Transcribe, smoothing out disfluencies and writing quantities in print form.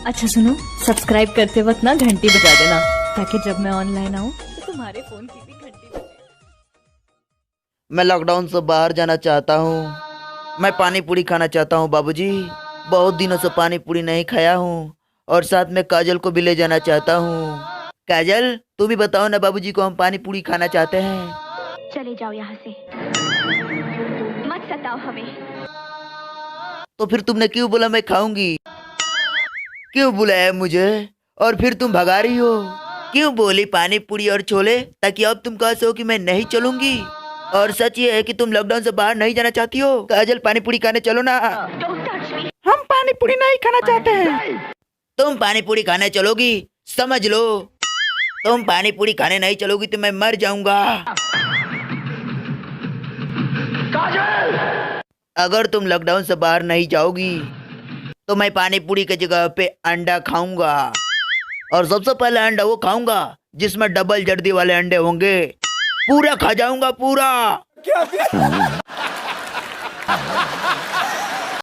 अच्छा सुनो, सब्सक्राइब करते वक्त ना घंटी बजा देना, ताकि जब मैं ऑनलाइन आऊँ तो तुम्हारे फोन की भी घंटी बजे। मैं लॉकडाउन से बाहर जाना चाहता हूँ। मैं पानी पूरी खाना चाहता हूँ बाबूजी। बहुत दिनों से पानी पूरी नहीं खाया हूँ। और साथ में काजल को भी ले जाना चाहता हूँ। काजल, तू भी बताओ ना बाबूजी को हम पानी पूरी खाना चाहते हैं। चले जाओ यहाँ से, मत सताओ हमें। तो फिर तुमने क्यों बोला मैं खाऊंगी? क्यों बुलाया मुझे और फिर तुम भगा रही हो? क्यों बोली पानी पूरी और छोले, ताकि अब तुम कह सो कि मैं नहीं चलूंगी? और सच ये है कि तुम लॉकडाउन से बाहर नहीं जाना चाहती हो। काजल, पानी पूरी खाने चलो ना। Don't touch me. हम पानी पूरी नहीं खाना चाहते हैं। तुम पानी पूरी खाने चलोगी, समझ लो। तुम पानी पूरी खाने नहीं चलोगी तो मैं मर जाऊंगा। अगर तुम लॉकडाउन से बाहर नहीं जाओगी तो मैं पानी पूरी की जगह पे अंडा खाऊंगा। और सबसे पहले अंडा वो खाऊंगा जिसमें डबल जर्दी वाले अंडे होंगे। पूरा खा जाऊंगा पूरा।